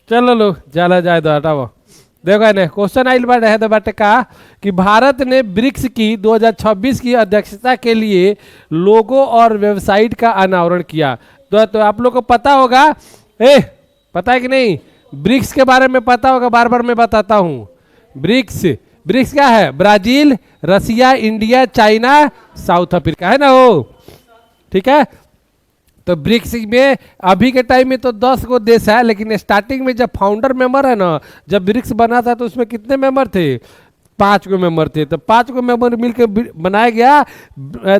चलो लो चला जाए दो हटाओ। देखो ने क्वेश्चन आइल बाटे है बाटे का कि भारत ने ब्रिक्स की 2026 की अध्यक्षता के लिए लोगो और वेबसाइट का अनावरण किया। तो आप लोग को पता होगा, पता है कि नहीं? ब्रिक्स के बारे में पता होगा, बार बार मैं बताता हूँ। ब्रिक्स ब्रिक्स क्या है? Brazil, Russia, India, China, South Africa, है ना वो? ठीक है। तो ब्रिक्स में अभी के टाइम में तो 10 गो देश है, लेकिन स्टार्टिंग में जब फाउंडर मेंबर है ना, जब ब्रिक्स बना था तो उसमें कितने मेंबर थे? 5 गो मेंबर थे। तो 5 गो मेंबर मिलकर बनाया गया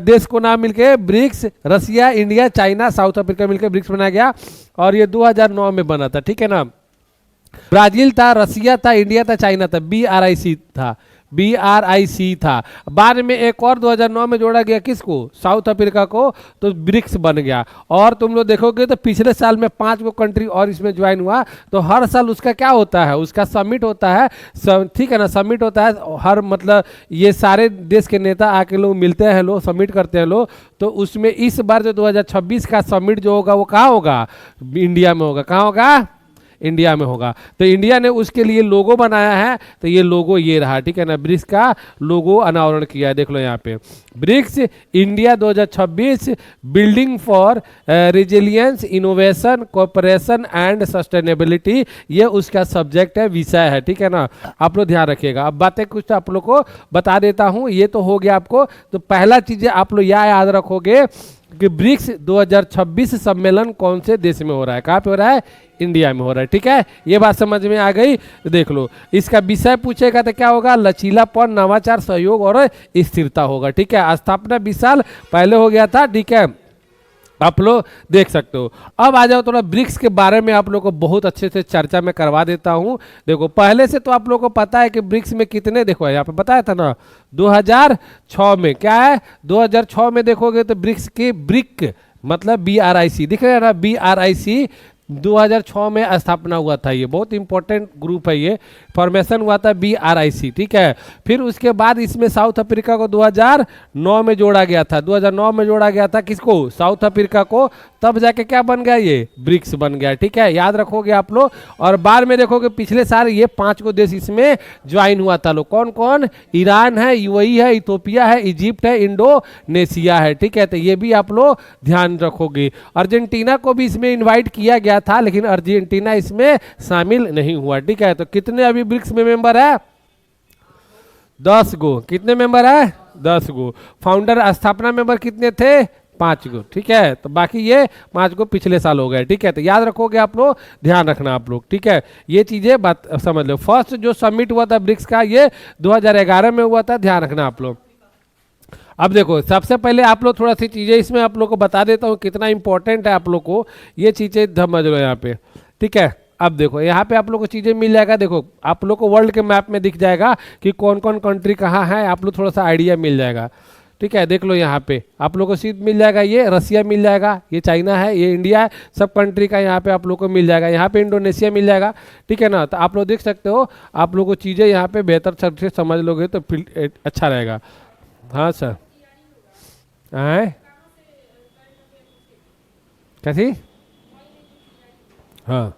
देश को नाम मिलके ब्रिक्स। रसिया, इंडिया, चाइना, साउथ अफ्रीका मिलकर ब्रिक्स बनाया गया और ये 2009 में बना था। ठीक है ना? ब्राजील था, रसिया था, इंडिया था, चाइना था, BRIC था, BRIC था। बाद में एक और 2009 में जोड़ा गया, किसको? साउथ अफ्रीका को, तो ब्रिक्स बन गया। और तुम लोग देखोगे तो पिछले साल में 5 गो कंट्री और इसमें ज्वाइन हुआ। तो हर साल उसका क्या होता है? उसका समिट होता है। ठीक है ना? समिट होता है हर, मतलब ये सारे देश के नेता आके लोग मिलते हैं, लोग समिट करते हैं लोग। तो उसमें इस बार जो 2026 का समिट जो होगा वो कहाँ होगा? इंडिया में होगा। कहाँ होगा? इंडिया में होगा। तो इंडिया ने उसके लिए लोगो बनाया है। तो ये लोगो ये रहा। ठीक है ना? ब्रिक्स का लोगो अनावरण किया है, देख लो यहाँ पे। BRICS India 2026 building for resilience, innovation, cooperation and sustainability, ये उसका सब्जेक्ट है, विषय है। ठीक है ना? आप लोग ध्यान रखिएगा। अब बातें कुछ आप लोग को बता देता हूँ। ये तो हो गया आपको। तो पहला चीजें आप लोग यह याद रखोगे कि ब्रिक्स 2026 सम्मेलन कौन से देश में हो रहा है? कहाँ पे हो रहा है? इंडिया में हो रहा है। ठीक है? ये बात समझ में आ गई? देख लो, इसका विषय पूछेगा तो क्या होगा? लचीलापन, नवाचार, सहयोग और स्थिरता होगा। ठीक है? स्थापना 20 साल पहले हो गया था। ठीक है? आप लोग देख सकते हो। अब आ जाओ थोड़ा ब्रिक्स के बारे में आप लोग को बहुत अच्छे से चर्चा में करवा देता हूं। देखो, पहले से तो आप लोग को पता है कि ब्रिक्स में कितने, देखो यहाँ पे बताया था ना 2006 में, क्या है 2006 में देखोगे तो ब्रिक्स के ब्रिक मतलब BRIC दिख रहा है ना, BRIC 2006 में स्थापना हुआ था। ये बहुत इंपॉर्टेंट ग्रुप है, ये फॉर्मेशन हुआ था BRIC। ठीक है? फिर उसके बाद इसमें साउथ अफ्रीका को 2009 में जोड़ा गया था। 2009 में जोड़ा गया था किसको? साउथ अफ्रीका को। तब जाके क्या बन गया? ये ब्रिक्स बन गया। ठीक है? याद रखोगे आप लोग। और बाद में देखोगे पिछले साल ये 5 गो देश इसमें ज्वाइन हुआ था। लोग कौन कौन? ईरान है, UAE है, इथोपिया है, इजिप्ट है, इंडोनेशिया है। ठीक है? तो ये भी आप लोग ध्यान रखोगे। अर्जेंटीना को भी इसमें इन्वाइट किया गया था, लेकिन अर्जेंटीना इसमें शामिल नहीं हुआ। ठीक है? तो कितने अभी ब्रिक्स में मेंबर है? 10 गो। कितने मेंबर है? 10 गो। फाउंडर स्थापना मेंबर कितने थे? 5 गो। ठीक है? तो बाकी ये 5 गो पिछले साल हो गए। ठीक है? तो याद रखोगे आप लोग, ध्यान रखना आप लोग। ठीक है? ये चीजें बात समझ लो। फर्स्ट जो समिट हुआ था ब्रिक्स का, ये 2011 में हुआ था। ध्यान रखना आप लोग। अब देखो, सबसे पहले आप लोग थोड़ा सी चीजें इसमें आप लोग को बता देता हूँ, कितना इंपॉर्टेंट है आप लोग को ये चीजें समझ लो यहाँ पे। ठीक है? अब देखो यहाँ पे आप लोग को चीजें मिल जाएगा। देखो, आप लोग को वर्ल्ड के मैप में दिख जाएगा कि कौन कौन कंट्री कहाँ है। आप लोग थोड़ा सा आइडिया मिल जाएगा। ठीक है? देख लो यहाँ पे आप लोग को सीध मिल जाएगा। ये रसिया मिल जाएगा, ये चाइना है, ये इंडिया है, सब कंट्री का यहाँ पे आप लोग को मिल जाएगा। यहाँ पे इंडोनेशिया मिल जाएगा। ठीक है ना? तो आप लोग देख सकते हो। आप लोग को चीज़ें यहाँ पे बेहतर से समझ लोगे तो फिर अच्छा रहेगा। हाँ सर। हैं? कैसी? हाँ,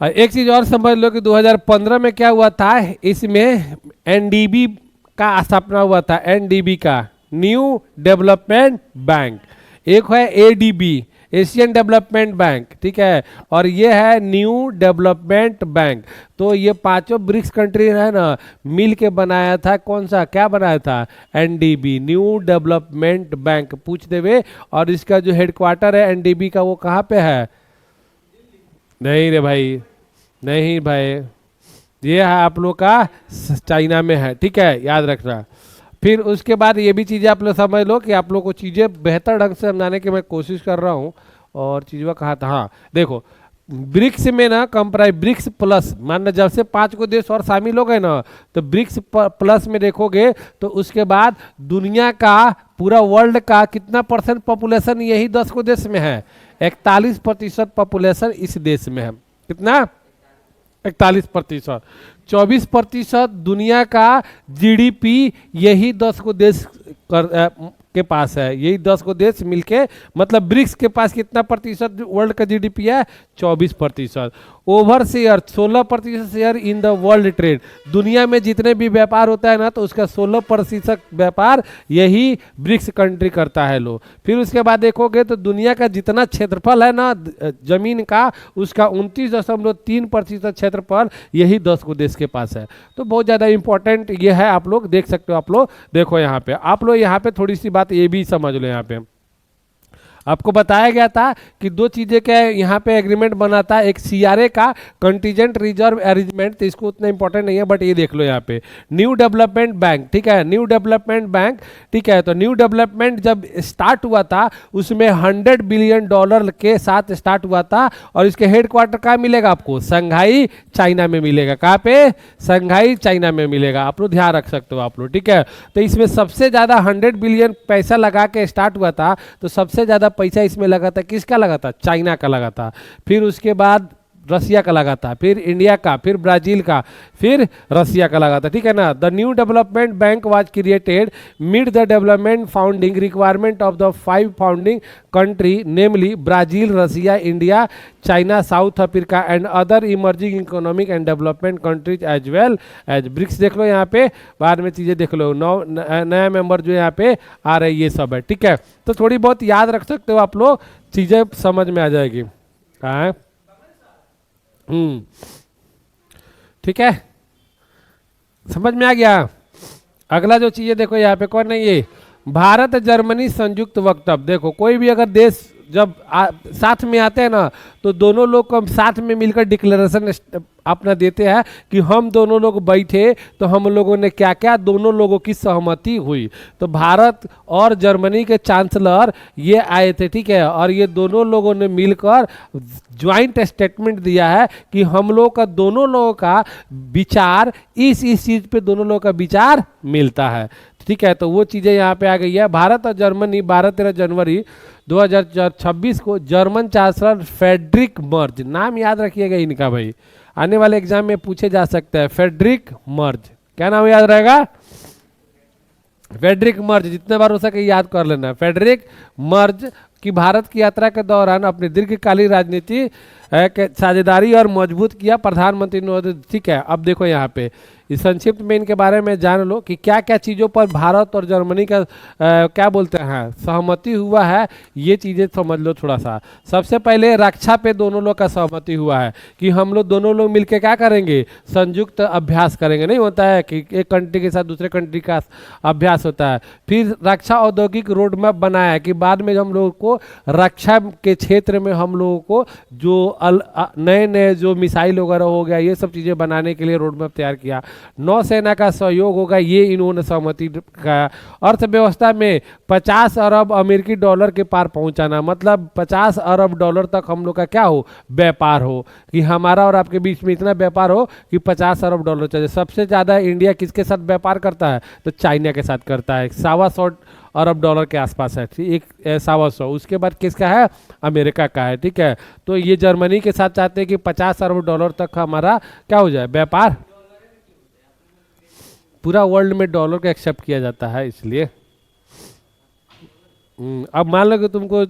एक चीज और समझ लो कि 2015 में क्या हुआ था, इसमें NDB का स्थापना हुआ था। NDB का न्यू डेवलपमेंट बैंक। एक है ADB, एशियन डेवलपमेंट बैंक। ठीक है? और ये है न्यू डेवलपमेंट बैंक। तो ये पांचों ब्रिक्स कंट्री है ना, मिल के बनाया था। कौन सा, क्या बनाया था? NDB, new development bank. पूछ देवे। और इसका जो हेडक्वार्टर है NDB का, वो कहाँ पे है? नहीं रे भाई, नहीं भाई, ये है आप लोग का चाइना में है। ठीक है? याद रखना। फिर उसके बाद ये भी चीज़ें आप लोग समझ लो कि आप लोग को चीज़ें बेहतर ढंग से समझाने की मैं कोशिश कर रहा हूँ। और चीज़ों कहा था, हाँ देखो, ब्रिक्स में ना कंप्राइज ब्रिक्स प्लस, मान लो जब से 5 को देश और शामिल हो गए ना, तो ब्रिक्स प्लस में देखोगे तो उसके बाद दुनिया का, पूरा वर्ल्ड का कितना % पॉपुलेशन यही 10 को देश में है? 41% पॉपुलेशन इस देश में है। कितना? 41%। 24% दुनिया का जीडीपी यही 10 को देश के पास है। यही 10 को देश मिलके, मतलब ब्रिक्स के पास कितना प्रतिशत वर्ल्ड का जीडीपी है? 24%। Over share 16% share in the world trade. दुनिया में जितने भी व्यापार होता है ना, तो उसका 16% व्यापार यही ब्रिक्स कंट्री करता है लो। फिर उसके बाद देखोगे तो दुनिया का जितना क्षेत्रफल है ना जमीन का, उसका 29.3% क्षेत्रफल यही 10 को देश के पास है। तो बहुत ज़्यादा इंपॉर्टेंट ये है, आप लोग देख सकते हो। आप लोग देखो यहाँ पे, आप लोग यहाँ पे थोड़ी सी बात ये भी समझ लो। यहाँ पे आपको बताया गया था कि दो चीजें का यहाँ पे एग्रीमेंट बना था, एक सीआरए का कंटीजेंट रिजर्व अरेंजमेंट, तो इसको उतना इंपॉर्टेंट नहीं है, बट ये देख लो यहाँ पे न्यू डेवलपमेंट बैंक, ठीक है, न्यू डेवलपमेंट बैंक, ठीक है। तो न्यू डेवलपमेंट जब स्टार्ट हुआ था उसमें $100 बिलियन के साथ स्टार्ट हुआ था, और इसके हेडक्वार्टर कहाँ मिलेगा आपको? शंघाई चाइना में मिलेगा। कहाँ पे? शंघाई चाइना में मिलेगा। आप लोग ध्यान रख सकते हो आप लोग, ठीक है। तो इसमें सबसे ज्यादा 100 बिलियन पैसा लगा के स्टार्ट हुआ था, तो सबसे ज्यादा पैसा इसमें लगा था, किसका लगा था? चाइना का लगा था। फिर उसके बाद रसिया का लगा था, फिर इंडिया का, फिर ब्राजील का, फिर रसिया का लगा था, ठीक है ना। The new development bank was created mid the development founding requirement of the 5 founding country, namely Brazil, Russia, India, China, South Africa and other emerging economic and development countries as well as BRICS. देख लो यहाँ पे, बाद में चीजें देख लो, नया member जो यहाँ पे आ रहे ये सब है, ठीक है। तो थोड़ी बहुत याद रख सकते हो आप लोग, चीजें समझ में आ जाएगी। हाँ, ठीक है, समझ में आ गया। अगला जो चीजें देखो यहाँ पे, कौन है ये? भारत जर्मनी संयुक्त वक्तव्य। देखो कोई भी अगर देश जब साथ में आते हैं ना, तो दोनों लोग को साथ में मिलकर डिक्लेरेशन अपना देते हैं कि हम दोनों लोग बैठे तो हम लोगों ने क्या क्या, दोनों लोगों की सहमति हुई। तो भारत और जर्मनी के चांसलर ये आए थे, ठीक है, और ये दोनों लोगों ने मिलकर ज्वाइंट स्टेटमेंट दिया है कि हम लोग का, दोनों लोगों का विचार इस चीज पे दोनों लोगों का विचार मिलता है, ठीक है। तो वो चीजें यहाँ पे आ गई है। भारत और जर्मनी 12-13 जनवरी 2026 को जर्मन चांसलर फेडरिक मर्ज, नाम याद रखिएगा इनका भाई, आने वाले एग्जाम में पूछे जा सकता है। फेडरिक मर्ज, क्या नाम याद रहेगा? फेडरिक मर्ज, जितने बार हो सके याद कर लेना। फेडरिक मर्ज की भारत की यात्रा के दौरान अपनी दीर्घकालीन राजनीति साझेदारी और मजबूत किया प्रधानमंत्री नरेंद्र, ठीक है। अब देखो यहाँ पे इस संक्षिप्त में इनके बारे में जान लो कि क्या क्या चीज़ों पर भारत और जर्मनी का क्या बोलते हैं सहमति हुआ है, ये चीज़ें समझ लो थोड़ा सा। सबसे पहले रक्षा पे दोनों लोग का सहमति हुआ है कि हम लोग दोनों लोग मिलकर क्या करेंगे? संयुक्त अभ्यास करेंगे। नहीं होता है कि एक कंट्री के साथ दूसरे कंट्री का अभ्यास होता है। फिर रक्षा औद्योगिक रोड मैप बनाया है कि बाद में हम लोगों को रक्षा के क्षेत्र में हम लोगों को जो नए नए जो मिसाइल वगैरह हो गया, ये सब चीज़ें बनाने के लिए रोड मैप तैयार किया। नौसेना का सहयोग होगा, ये इन्होंने सहमति का। अर्थव्यवस्था में 50 अरब अमेरिकी डॉलर के पार पहुंचाना, मतलब 50 अरब डॉलर तक हम लोग का क्या हो? व्यापार हो, कि हमारा और आपके बीच में इतना व्यापार हो कि 50 अरब डॉलर चाहिए। सबसे ज़्यादा इंडिया किसके साथ व्यापार करता है? तो चाइना के साथ करता है, 125 अरब डॉलर के आसपास है, ठीक, 125। उसके बाद किसका है? अमेरिका का है, ठीक है। तो ये जर्मनी के साथ चाहते हैं कि 50 अरब डॉलर तक हमारा क्या हो जाए? व्यापार। पूरा वर्ल्ड में डॉलर का एक्सेप्ट किया जाता है, इसलिए। अब मान लो कि तुमको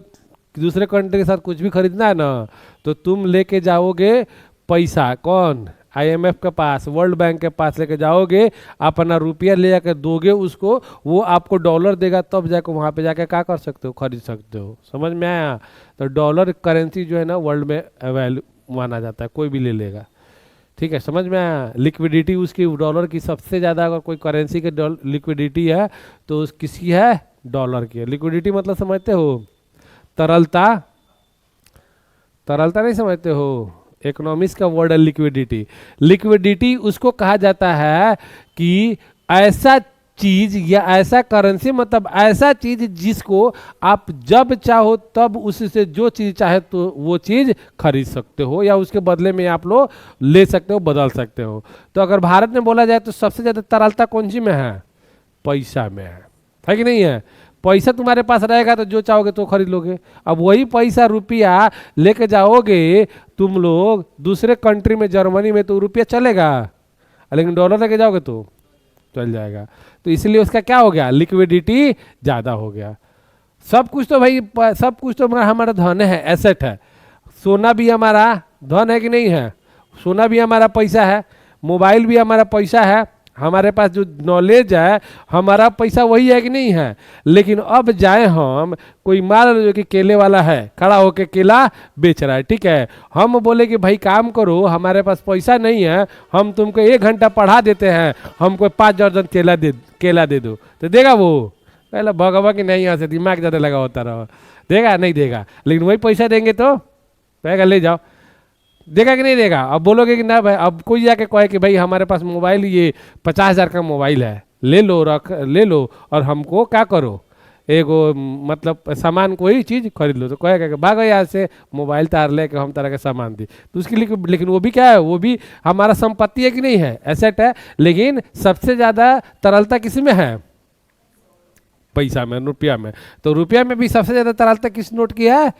दूसरे कंट्री के साथ कुछ भी खरीदना है ना, तो तुम लेके जाओगे पैसा, कौन? IMF के पास, वर्ल्ड बैंक के पास लेके जाओगे, अपना रुपया ले जाकर दोगे उसको, वो आपको डॉलर देगा, तब जाकर वहाँ पे जाकर क्या कर सकते हो? खरीद सकते हो। समझ में आया? तो डॉलर करेंसी जो है ना वर्ल्ड में वैल्यू माना जाता है, कोई भी ले लेगा, ठीक है। समझ में आया? लिक्विडिटी उसकी डॉलर की सबसे ज़्यादा, अगर कोई करेंसी की लिक्विडिटी है तो उस किसकी है? डॉलर की। लिक्विडिटी मतलब समझते हो? तरलता। तरलता नहीं समझते हो? इकोनॉमिक्स का वर्ड है लिक्विडिटी। लिक्विडिटी उसको कहा जाता है कि ऐसा चीज या ऐसा करेंसी, मतलब ऐसा चीज जिसको आप जब चाहो तब उससे जो चीज चाहे तो वो चीज खरीद सकते हो, या उसके बदले में आप लोग ले सकते हो, बदल सकते हो। तो अगर भारत में बोला जाए तो सबसे ज्यादा तरलता कौन सी में है? पैसा में है कि नहीं है? पैसा तुम्हारे पास रहेगा तो जो चाहोगे तो खरीद लोगे। अब वही पैसा रुपया लेके जाओगे तुम लोग दूसरे कंट्री में, जर्मनी में, तो रुपया चलेगा? लेकिन डॉलर लेके जाओगे तो चल जाएगा। तो इसलिए उसका क्या हो गया, लिक्विडिटी ज़्यादा हो गया। सब कुछ तो भाई, सब कुछ तो हमारा धन है, एसेट है। सोना भी हमारा धन है कि नहीं है, सोना भी हमारा पैसा है, मोबाइल भी हमारा पैसा है, हमारे पास जो नॉलेज है हमारा पैसा वही है कि नहीं है। लेकिन अब जाए हम, कोई मान लो कि केले वाला है, खड़ा होकर केला बेच रहा है, ठीक है, हम बोले कि भाई काम करो, हमारे पास पैसा नहीं है, हम तुमको 1 घंटा पढ़ा देते हैं, हमको 5 दर्जन केला दे दो, तो देगा वो? पहले भगवा कि नहीं, यहाँ से दिमाग ज़्यादा लगा होता रहो, देगा नहीं देगा। लेकिन वही पैसा देंगे तो कहेगा ले जाओ, देगा कि नहीं देगा? अब बोलोगे कि ना भाई, अब कोई जाके कहे कि भाई हमारे पास मोबाइल ये 50,000 का मोबाइल है, ले लो, ले लो और हमको क्या करो, एगो मतलब सामान कोई चीज़ खरीद लो, तो कहेगा कि भागो यहाँ से, मोबाइल तार ले के हम तरह के सामान दी। तो उसके लिए, लेकिन वो भी क्या है, वो भी हमारा संपत्ति है कि नहीं है, एसेट है। लेकिन सबसे ज़्यादा तरलता किस में है, पैसा में, रुपया में। तो रुपया में भी सबसे ज़्यादा तरलता किस नोट की है,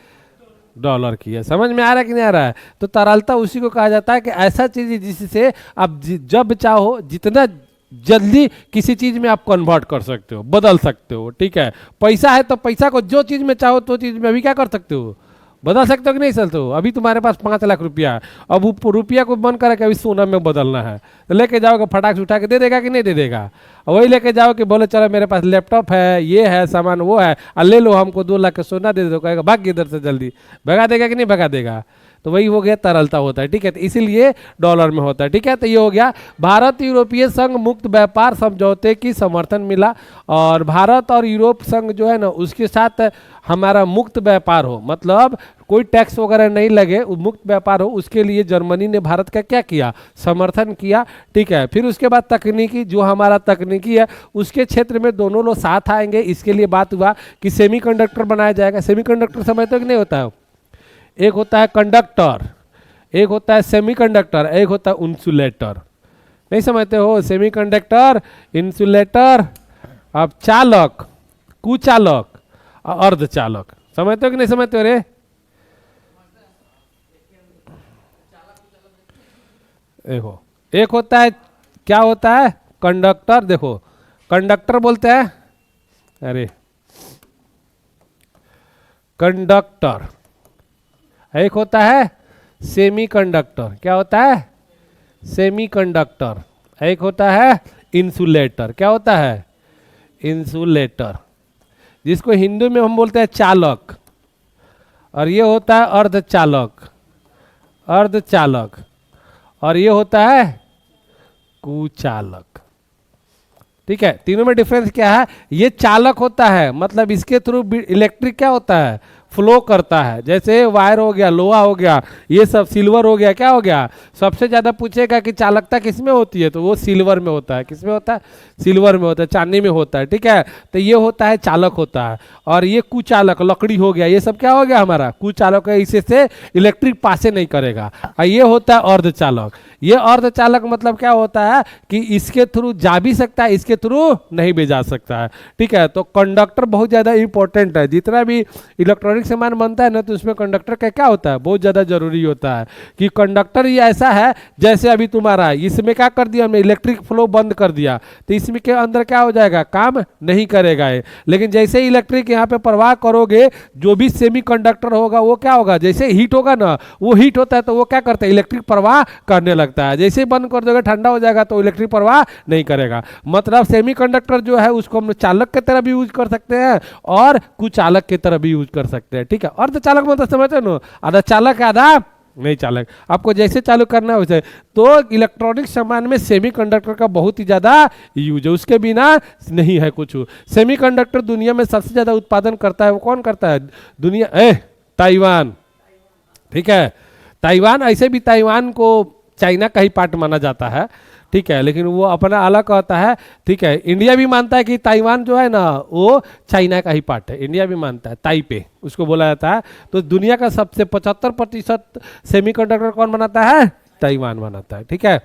डॉलर की है। समझ में आ रहा है कि नहीं आ रहा है? तो तरलता उसी को कहा जाता है कि ऐसा चीज़ जिससे आप जब चाहो जितना जल्दी किसी चीज़ में आप कन्वर्ट कर सकते हो, बदल सकते हो, ठीक है। पैसा है तो पैसा को जो चीज़ में चाहो तो चीज़ में अभी क्या कर सकते हो, बदल सकते हो कि नहीं सकते हो? अभी तुम्हारे पास 5 लाख रुपया है, अब वो रुपया को बंद करा के अभी सोना में बदलना है, तो लेके जाओगे, फटाक से उठा के दे देगा कि नहीं दे देगा? वही लेके जाओ कि बोले चलो मेरे पास लैपटॉप है, ये है सामान, वो है, ले लो, हमको 2 लाख का सोना दे दो, कहेगा भाग इधर से जल्दी, भगा देगा कि नहीं भगा देगा? तो वही हो गया, तरलता होता है, ठीक है। तो इसीलिए डॉलर में होता है, ठीक है। तो ये हो गया, भारत यूरोपीय संघ मुक्त व्यापार समझौते की समर्थन मिला, और भारत और यूरोप संघ जो है ना उसके साथ हमारा मुक्त व्यापार हो, मतलब कोई टैक्स वगैरह नहीं लगे, मुक्त व्यापार हो, उसके लिए जर्मनी ने भारत का क्या किया, समर्थन किया, ठीक है। फिर उसके बाद तकनीकी, जो हमारा तकनीकी है उसके क्षेत्र में दोनों लोग साथ आएंगे। इसके लिए बात हुआ कि सेमीकंडक्टर बनाया जाएगा। सेमीकंडक्टर समझते हो कि नहीं होता है? एक होता है कंडक्टर, एक होता है सेमीकंडक्टर, एक होता है इंसुलेटर। नहीं समझते हो? सेमीकंडक्टर, इंसुलेटर, अब चालक, कुचालक और अर्धचालक। समझते हो कि नहीं समझते हो रे? देखो, एक होता है, क्या होता है, कंडक्टर। देखो कंडक्टर बोलते हैं, अरे कंडक्टर। एक होता है सेमीकंडक्टर, क्या होता है, सेमीकंडक्टर। एक होता है इंसुलेटर, क्या होता है, इंसुलेटर, जिसको हिंदी में हम बोलते हैं चालक। और ये होता है अर्धचालक, अर्धचालक। और ये होता है कुचालक, ठीक है। तीनों में डिफरेंस क्या है? ये चालक होता है, मतलब इसके थ्रू इलेक्ट्रिक क्या होता है, फ्लो करता है। जैसे वायर हो गया, लोहा हो गया, ये सब, सिल्वर हो गया, क्या हो गया, सबसे ज़्यादा पूछेगा कि चालकता किस में होती है, तो वो सिल्वर में होता है। किस में होता है? सिल्वर में होता है, चांदी में होता है, ठीक है। तो ये होता है चालक होता है। और ये कुचालक, लकड़ी हो गया, ये सब क्या हो गया हमारा, कुचालक है, इसे से इलेक्ट्रिक पासे नहीं करेगा। और ये होता है अर्धचालक। ये अर्धचालक मतलब क्या होता है कि इसके थ्रू जा भी सकता है, इसके थ्रू नहीं भी जा सकता है, ठीक है। तो कंडक्टर बहुत ज़्यादा इंपॉर्टेंट है। जितना भी इलेक्ट्रॉनिक सामान बनता है ना, तो उसमें कंडक्टर का क्या होता है, बहुत ज़्यादा जरूरी होता है। कि कंडक्टर ये ऐसा है, जैसे अभी तुम्हारा इसमें क्या कर दिया हमने, इलेक्ट्रिक फ्लो बंद कर दिया, तो इसमें के अंदर क्या हो जाएगा, काम नहीं करेगा ये। लेकिन जैसे ही इलेक्ट्रिक यहाँ पे प्रवाह करोगे, जो भी सेमी कंडक्टर होगा वो क्या होगा, जैसे हीट होगा ना, वो हीट होता है तो वो क्या करता है, इलेक्ट्रिक प्रवाह करने लगता है। जैसे ही बंद कर दोगे, ठंडा हो जाएगा, तो इलेक्ट्रिक प्रवाह नहीं करेगा। मतलब सेमी कंडक्टर जो है उसको हम चालक की तरह भी यूज कर सकते हैं और कुचालक की तरह भी यूज कर सकते हैं, ठीक है। अर्धचालक मतलब समझते हो ना, आधा चालक आधा नहीं चालक, आपको जैसे चालू करना है वैसे। तो इलेक्ट्रॉनिक सामान में सेमीकंडक्टर का बहुत ही ज़्यादा यूज है, उसके बिना नहीं है कुछ। सेमीकंडक्टर दुनिया में सबसे ज़्यादा उत्पादन करता है, वो कौन करता है, दुनिया, ताइवान, ठीक है। ताइवान, ऐसे भी ताइवान को चाइना का ही पार्ट माना जाता है, ठीक है, लेकिन वो अपना अलग कहता है, ठीक है। इंडिया भी मानता है कि ताइवान जो है ना वो चाइना का ही पार्ट है, इंडिया भी मानता है, ताइपे उसको बोला जाता है। तो दुनिया का सबसे 75% सेमीकंडक्टर कौन बनाता है, ताइवान बनाता है, ठीक है।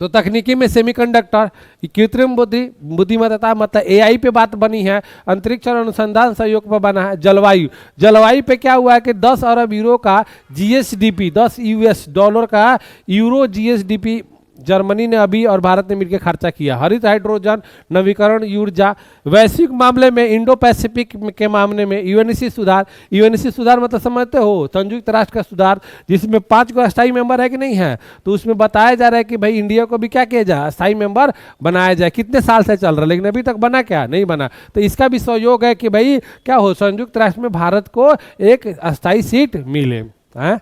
तो तकनीकी में सेमीकंडक्टर, कृत्रिम बुद्धिमत्ता मतलब एआई पे बात बनी है, अंतरिक्ष और अनुसंधान सहयोग पर बना है। जलवायु, जलवायु पे क्या हुआ है कि 10 अरब यूरो का जीएसडीपी, 10 यूएस डॉलर का यूरो जीएसडीपी जर्मनी ने अभी और भारत ने मिलकर खर्चा किया। हरित हाइड्रोजन, नवीकरण ऊर्जा, वैश्विक मामले में इंडो पैसिफिक के मामले में यूएनईसी सुधार। यूएनईसी सुधार मतलब समझते हो, संयुक्त राष्ट्र का सुधार, जिसमें 5 को अस्थायी मेंबर है कि नहीं है, तो उसमें बताया जा रहा है कि भाई इंडिया को भी क्या किया जाए, अस्थायी मेंबर बनाया जाए। कितने साल से चल रहा है, लेकिन अभी तक बना क्या नहीं बना। तो इसका भी सहयोग है कि भाई क्या हो, संयुक्त राष्ट्र में भारत को एक अस्थायी सीट मिले। है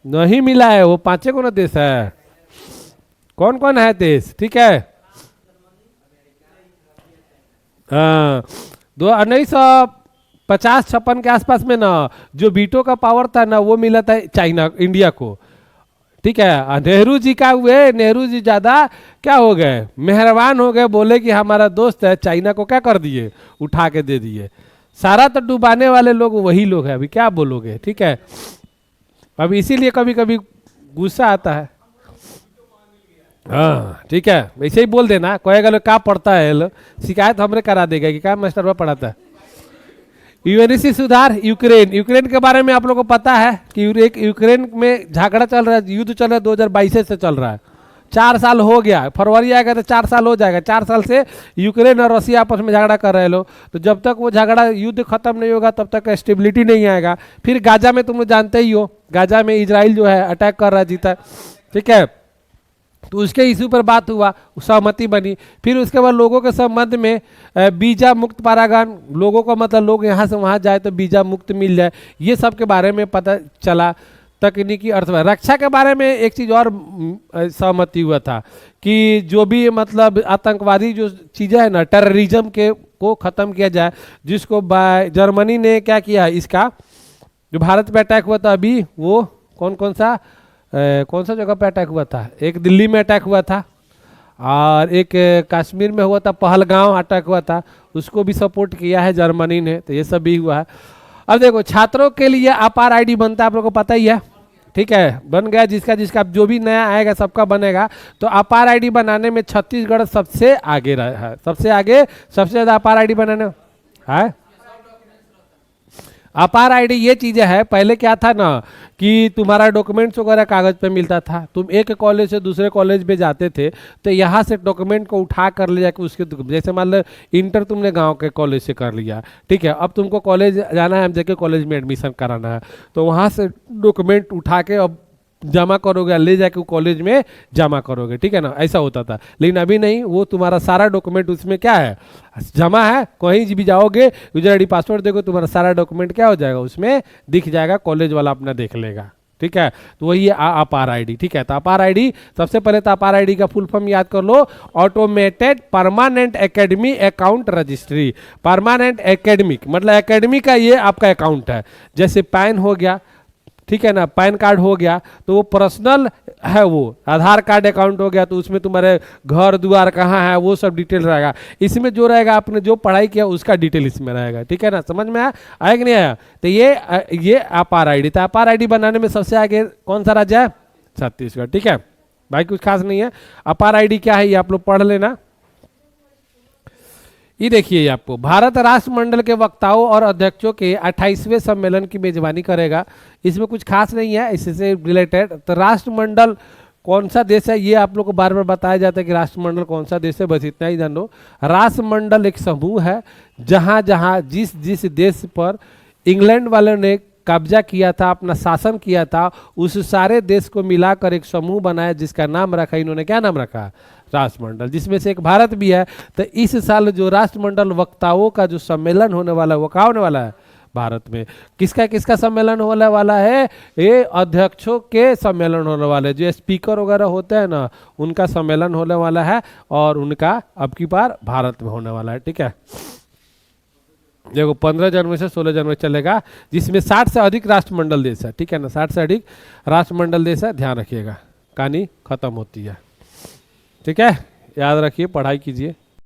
नहीं मिला है, वो 5 को ना देश है। कौन कौन है देश, ठीक है। हाँ, 1950-56 के आसपास में ना जो वीटो का पावर था ना, वो मिला था चाइना, इंडिया को, ठीक है। नेहरू जी का हुए, नेहरू जी ज्यादा क्या हो गए, मेहरबान हो गए, बोले कि हमारा दोस्त है, चाइना को क्या कर दिए, उठा के दे दिए। सारा तो डुबाने वाले लोग वही लोग हैं, अभी क्या बोलोगे, ठीक है। अब इसीलिए कभी कभी गुस्सा आता है। हाँ ठीक है, वैसे ही बोल देना, कहेगा लोग क्या पढ़ता है, लो शिकायत हमरे करा देगा कि क्या मास्टर पढ़ाता है। यूएनईसी सुधार, यूक्रेन, यूक्रेन के बारे में आप लोगों को पता है कि यूक्रेन में झगड़ा चल रहा है, युद्ध चल रहा है, 2022 से चल रहा है। 4 साल हो गया, फरवरी आएगा तो 4 साल हो जाएगा। 4 साल से यूक्रेन और रसिया आपस में झगड़ा कर रहे लोग। तो जब तक वो झगड़ा, युद्ध खत्म नहीं होगा, तब तक स्टेबिलिटी नहीं आएगा। फिर गाजा में तुम लोग जानते ही हो, गाजा में इजराइल जो है अटैक कर रहा है, जीता, ठीक है। तो उसके इशू पर बात हुआ, सहमति बनी। फिर उसके बाद लोगों के संबंध में वीजा मुक्त परागण, लोगों का मतलब लोग यहाँ से वहाँ जाए तो वीजा मुक्त मिल जाए, ये सब के बारे में पता चला। तकनीकी अर्थव्यवस्था, रक्षा के बारे में एक चीज़ और सहमति हुआ था कि जो भी मतलब आतंकवादी जो चीज़ें है ना, टेररिज्म के को ख़त्म किया जाए, जिसको जर्मनी ने क्या किया, इसका जो भारत पे अटैक हुआ था अभी, वो कौन सा जगह पे अटैक हुआ था, एक दिल्ली में अटैक हुआ था और एक कश्मीर में हुआ था, पहलगांव अटैक हुआ था, उसको भी सपोर्ट किया है जर्मनी ने। तो ये सब भी हुआ है। अब देखो, छात्रों के लिए अपार आईडी बनता है, आप लोगों को पता ही है, ठीक है, बन गया। जिसका जो भी नया आएगा सबका बनेगा। तो अपार आईडी बनाने में छत्तीसगढ़ सबसे आगे रहा है, सबसे ज़्यादा अपार आईडी बनाने है। अपार आईडी ये चीज़ें है, पहले क्या था ना कि तुम्हारा डॉक्यूमेंट्स वगैरह कागज़ पे मिलता था। तुम एक कॉलेज से दूसरे कॉलेज पे जाते थे तो यहाँ से डॉक्यूमेंट को उठा कर ले जाके उसके, जैसे मान लो इंटर तुमने गांव के कॉलेज से कर लिया, ठीक है, अब तुमको कॉलेज जाना है, जगह कॉलेज में एडमिशन कराना है, तो वहाँ से डॉक्यूमेंट उठा के अब जमा करोगे, ले जाके कॉलेज में जमा करोगे, ठीक है ना, ऐसा होता था। लेकिन अभी नहीं, वो तुम्हारा सारा डॉक्यूमेंट उसमें क्या है, जमा है। कहीं भी जाओगे, यूजर आईडी पासवर्ड देखो, तुम्हारा सारा डॉक्यूमेंट क्या हो जाएगा, उसमें दिख जाएगा, कॉलेज वाला अपना देख लेगा, ठीक है। तो वही है अपार आईडी, ठीक है। तो अपार आईडी, सबसे पहले तो अपार आईडी का फुल फॉर्म याद कर लो, automated permanent academy account registry. Permanent academic मतलब एकेडमी का ये आपका अकाउंट है, जैसे पैन हो गया, ठीक है ना, पैन कार्ड हो गया, तो वो पर्सनल है। वो आधार कार्ड अकाउंट हो गया, तो उसमें तुम्हारे घर द्वार कहाँ है वो सब डिटेल रहेगा। इसमें जो रहेगा, आपने जो पढ़ाई किया उसका डिटेल इसमें रहेगा, ठीक है ना, समझ में आया कि नहीं आया। तो ये अपार आईडी था। अपार आईडी बनाने में सबसे आगे कौन सा राज्य है, छत्तीसगढ़, ठीक है भाई, कुछ खास नहीं है। अपार आईडी क्या है ये आप लोग पढ़ लेना। ये देखिए, आपको भारत राष्ट्रमंडल के वक्ताओं और अध्यक्षों के 28वें सम्मेलन की मेजबानी करेगा। इसमें कुछ खास नहीं है इससे रिलेटेड। तो राष्ट्रमंडल कौन सा देश है ये आप लोग को बार बार बताया जाता है कि राष्ट्रमंडल कौन सा देश है, बस इतना ही जान लो। राष्ट्रमंडल एक समूह है जहाँ जहाँ जिस देश पर इंग्लैंड वालों ने कब्जा किया था, अपना शासन किया था, उस सारे देश को मिलाकर एक समूह बनाया जिसका नाम रखा, इन्होंने क्या नाम रखा, राष्ट्रमंडल, जिसमें से एक भारत भी है। तो इस साल जो राष्ट्रमंडल वक्ताओं का जो सम्मेलन होने वाला है वो कहाँ होने वाला है, भारत में। किसका सम्मेलन होने वाला है, ये अध्यक्षों के सम्मेलन होने वाले, जो स्पीकर वगैरह होते हैं ना, उनका सम्मेलन होने वाला है और उनका अब की बार भारत में होने वाला है, ठीक है। देखो 15 जनवरी से 16 जनवरी चलेगा, जिसमें 60 से अधिक राष्ट्रमंडल देश है, ठीक है ना, 60 से अधिक राष्ट्रमंडल देश है, ध्यान रखिएगा, कहानी खत्म होती है, ठीक है, याद रखिए, पढ़ाई कीजिए।